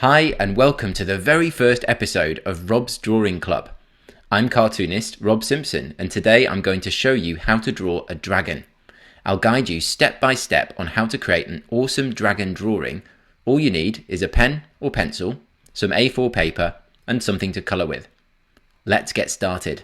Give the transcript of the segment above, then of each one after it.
Hi and welcome to the very first episode of Rob's Drawing Club. I'm cartoonist Rob Simpson and today I'm going to show you how to draw a dragon. I'll guide you step by step on how to create an awesome dragon drawing. All you need is a pen or pencil, some A4 paper and something to colour with. Let's get started.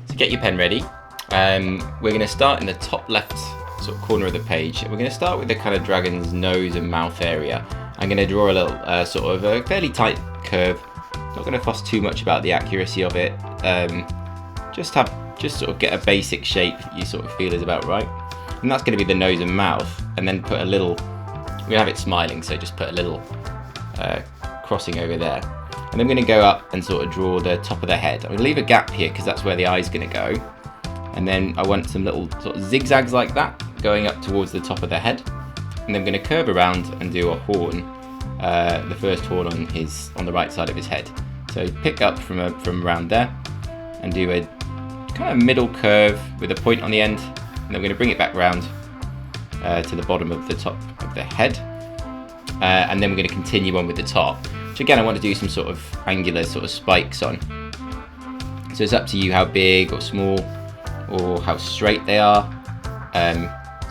To get your pen ready, we're going to start in the top left sort of corner of the page. We're going to start with the kind of dragon's nose and mouth area. I'm going to draw a little sort of a fairly tight curve. Not going to fuss too much about the accuracy of it. Just sort of get a basic shape you sort of feel is about right. And that's going to be the nose and mouth. And then put a little, we have it smiling, so just put a little crossing over there. And I'm going to go up and sort of draw the top of the head. I'm going to leave a gap here because that's where the eye's going to go. And then I want some little sort of zigzags like that going up towards the top of the head. And then I'm going to curve around and do a horn, the first horn on the right side of his head. So pick up from around there and do a kind of middle curve with a point on the end. And then we're going to bring it back round to the bottom of the top of the head. And then we're going to continue on with the top, which again I want to do some sort of angular sort of spikes on. So it's up to you how big or small or how straight they are.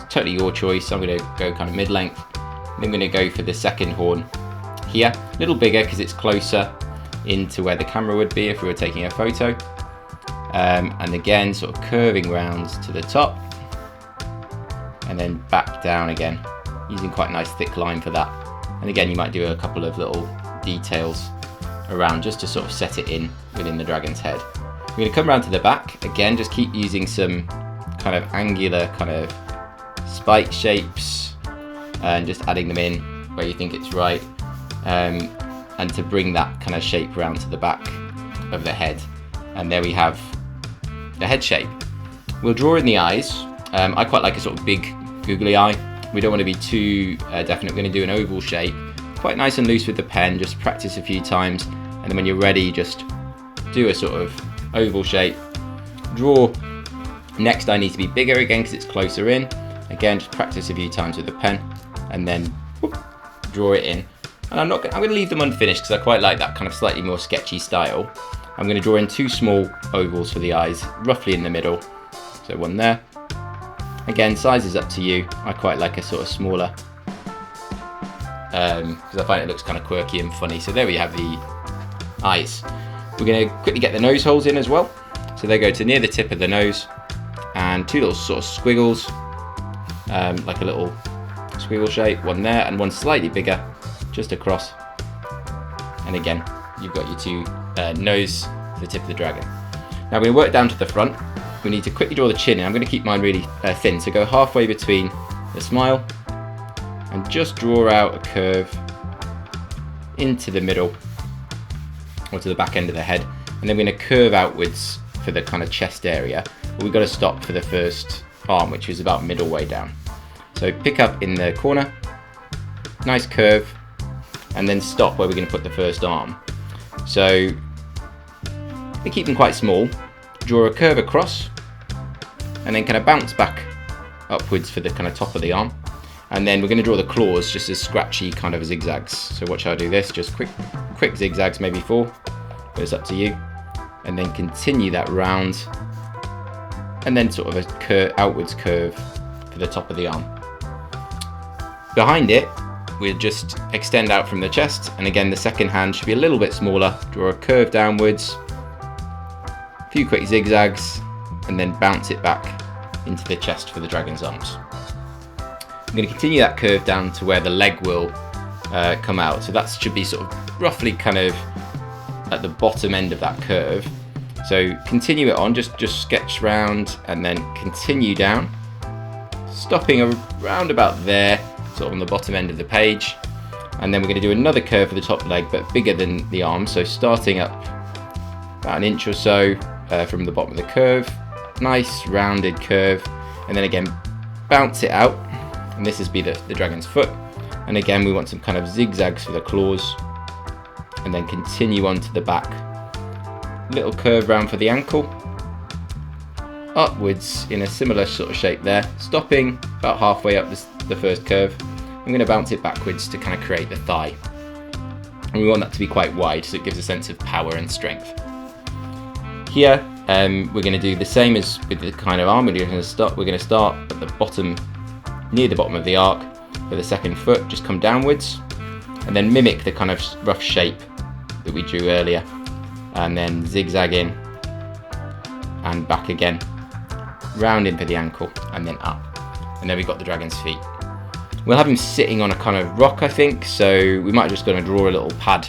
Totally your choice. I'm going to go kind of mid-length. Then I'm going to go for the second horn here, a little bigger because it's closer into where the camera would be if we were taking a photo. And again, sort of curving round to the top and then back down again, using quite a nice thick line for that. And again, you might do a couple of little details around just to sort of set it in within the dragon's head. We're going to come around to the back. Again, just keep using some kind of angular kind of spike shapes and just adding them in where you think it's right, and to bring that kind of shape around to the back of the head. And there we have the head shape. We'll draw in the eyes. I quite like a sort of big googly eye. We don't want to be too definite. We're going to do an oval shape, quite nice and loose with the pen. Just practice a few times, and then when you're ready, just do a sort of oval shape. Draw. Next eye needs to be bigger again because it's closer in. Again, just practice a few times with the pen and then whoop, draw it in. And I'm going to leave them unfinished because I quite like that kind of slightly more sketchy style. I'm going to draw in two small ovals for the eyes, roughly in the middle. So one there. Again, size is up to you. I quite like a sort of smaller because I find it looks kind of quirky and funny. So there we have the eyes. We're going to quickly get the nose holes in as well. So they go to near the tip of the nose and two little sort of squiggles. Like a little squiggle shape, one there and one slightly bigger just across. And again, you've got your two nose to the tip of the dragon. Now we're going to work down to the front. We need to quickly draw the chin, and I'm going to keep mine really thin, so go halfway between the smile and just draw out a curve into the middle or to the back end of the head, and then we're going to curve outwards for the kind of chest area, but we've got to stop for the first arm, which is about middle way down. So pick up in the corner, nice curve, and then stop where we're going to put the first arm. So we keep them quite small, draw a curve across, and then kind of bounce back upwards for the kind of top of the arm. And then we're going to draw the claws just as scratchy kind of zigzags. So watch how I do this, just quick zigzags, maybe 4, but it's up to you. And then continue that round, and then sort of a outwards curve for the top of the arm. Behind it, we'll just extend out from the chest, and again the second hand should be a little bit smaller. Draw a curve downwards, a few quick zigzags, and then bounce it back into the chest for the dragon's arms. I'm going to continue that curve down to where the leg will come out, so that should be sort of roughly kind of at the bottom end of that curve. So continue it on, just sketch round and then continue down, stopping around about there, sort of on the bottom end of the page. And then we're going to do another curve for the top leg, but bigger than the arm. So starting up about an inch or so from the bottom of the curve, nice rounded curve, and then again bounce it out. And this is be the dragon's foot. And again, we want some kind of zigzags for the claws, and then continue on to the back. Little curve round for the ankle, upwards in a similar sort of shape there, stopping about halfway up the first curve. I'm going to bounce it backwards to kind of create the thigh. and we want that to be quite wide so it gives a sense of power and strength. Here we're going to do the same as with the kind of arm. We're going to start at the bottom, near the bottom of the arc for the second foot, just come downwards and then mimic the kind of rough shape that we drew earlier, and then zigzag in and back again, round in for the ankle and then up, and then we've got the dragon's feet. We'll have him sitting on a kind of rock, I think, so we might just going to draw a little pad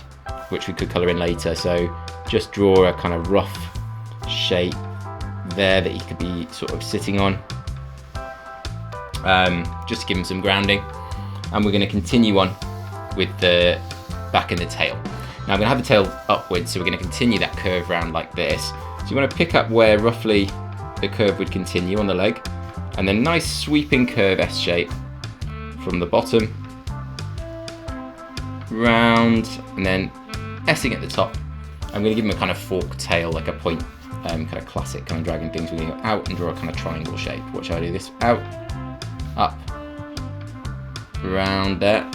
which we could colour in later. So just draw a kind of rough shape there that he could be sort of sitting on, just to give him some grounding. And we're going to continue on with the back and the tail. Now I'm going to have the tail upwards, so we're going to continue that curve round like this. So you want to pick up where roughly the curve would continue on the leg, and then nice sweeping curve S shape from the bottom round, and then S-ing at the top. I'm going to give him a kind of forked tail, like a point, kind of classic kind of dragon things. We're going to go out and draw a kind of triangle shape. Watch how I do this. Out, up, round there.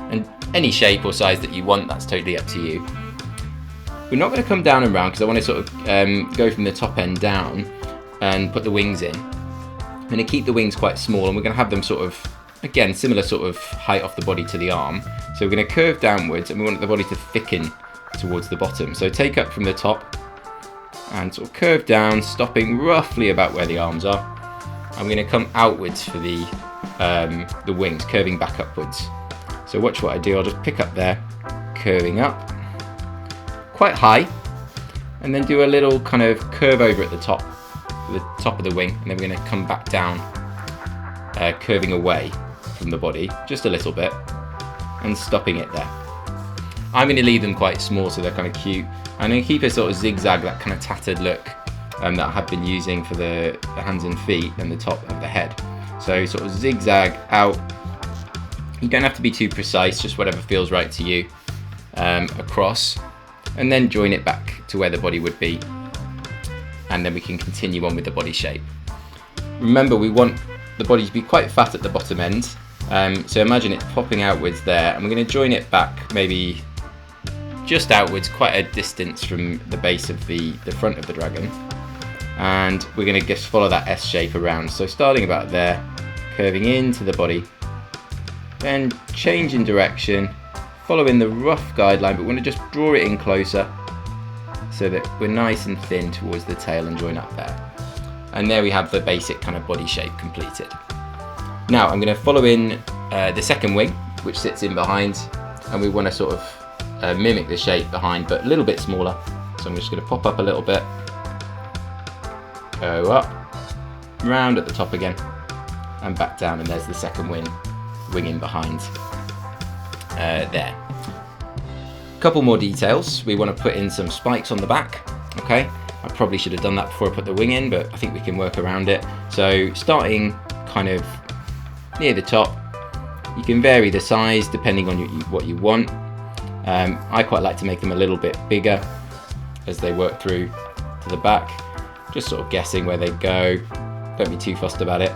And any shape or size that you want, that's totally up to you. We're not going to come down and round because I want to sort of go from the top end down and put the wings in. I'm going to keep the wings quite small, and we're going to have them sort of, again, similar sort of height off the body to the arm. So we're going to curve downwards, and we want the body to thicken towards the bottom. So take up from the top and sort of curve down, stopping roughly about where the arms are. I'm going to come outwards for the wings, curving back upwards. So watch what I do. I'll just pick up there, curving up quite high, and then do a little kind of curve over at the top of the wing, and then we're going to come back down, curving away from the body just a little bit and stopping it there. I'm going to leave them quite small so they're kind of cute. I'm going to keep a sort of zigzag, that kind of tattered look that I have been using for the hands and feet and the top of the head. So sort of zigzag out. You don't have to be too precise, just whatever feels right to you, across, and then join it back to where the body would be, and then we can continue on with the body shape. Remember, we want the body to be quite fat at the bottom end, so imagine it popping outwards there, and we're going to join it back maybe just outwards, quite a distance from the base of the front of the dragon, and we're going to just follow that S shape around. So starting about there, curving into the body, then change in direction, following the rough guideline, but we want to just draw it in closer so that we're nice and thin towards the tail and join up there. And there we have the basic kind of body shape completed. Now I'm going to follow in the second wing, which sits in behind, and we want to sort of mimic the shape behind, but a little bit smaller. So I'm just going to pop up a little bit, go up, round at the top again, and back down, and there's the second wing in behind there. A couple more details. We want to put in some spikes on the back. Okay, I probably should have done that before I put the wing in, but I think we can work around it. So starting kind of near the top, you can vary the size depending on what you want. I quite like to make them a little bit bigger as they work through to the back, just sort of guessing where they go. Don't be too fussed about it.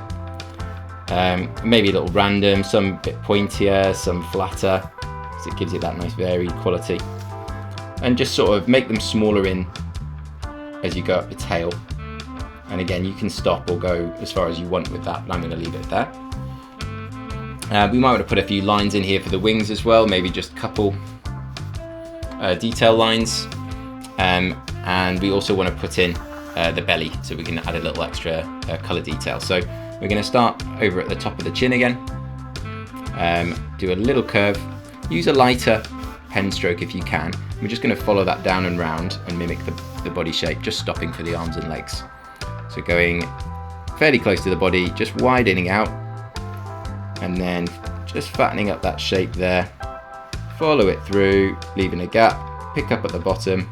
Maybe a little random, some a bit pointier, some flatter, so it gives you that nice varied quality. And just sort of make them smaller in as you go up the tail. And again, you can stop or go as far as you want with that, but I'm going to leave it there. We might want to put a few lines in here for the wings as well, maybe just a couple detail lines. And we also want to put in the belly, so we can add a little extra colour detail. So we're going to start over at the top of the chin again, do a little curve, use a lighter pen stroke if you can. We're just going to follow that down and round and mimic the body shape, just stopping for the arms and legs. So going fairly close to the body, just widening out, and then just fattening up that shape there, follow it through, leaving a gap, pick up at the bottom,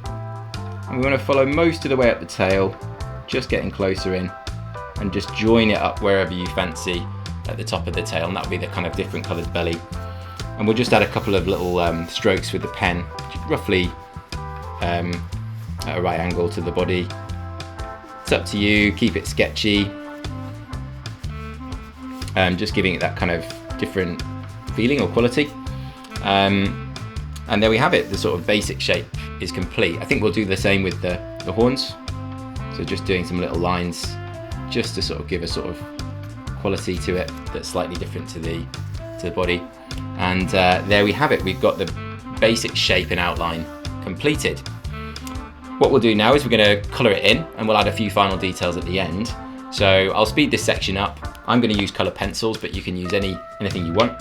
and we want to follow most of the way up the tail, just getting closer in, and just join it up wherever you fancy at the top of the tail, and that'll be the kind of different coloured belly. And we'll just add a couple of little strokes with the pen, roughly at a right angle to the body. It's up to you, keep it sketchy, just giving it that kind of different feeling or quality. And there we have it, the sort of basic shape is complete. I think we'll do the same with the horns. So just doing some little lines just to sort of give a sort of quality to it that's slightly different to the body. And there we have it, we've got the basic shape and outline completed. What we'll do now is we're going to colour it in, and we'll add a few final details at the end. So I'll speed this section up. I'm going to use colour pencils, but you can use anything you want.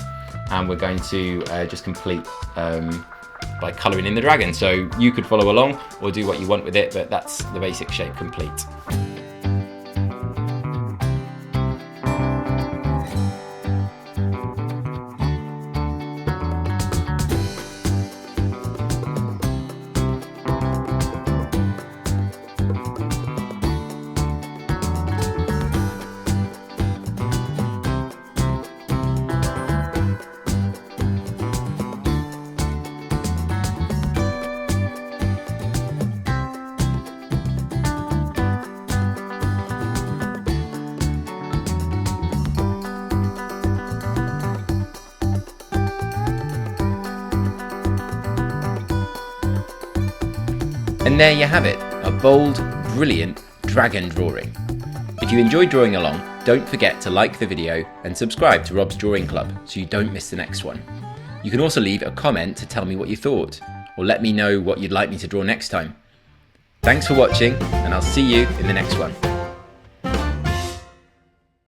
And we're going to just complete by colouring in the dragon. So you could follow along or do what you want with it, but that's the basic shape complete. And there you have it, a bold, brilliant dragon drawing. If you enjoyed drawing along, don't forget to like the video and subscribe to Rob's Drawing Club so you don't miss the next one. You can also leave a comment to tell me what you thought, or let me know what you'd like me to draw next time. Thanks for watching, and I'll see you in the next one.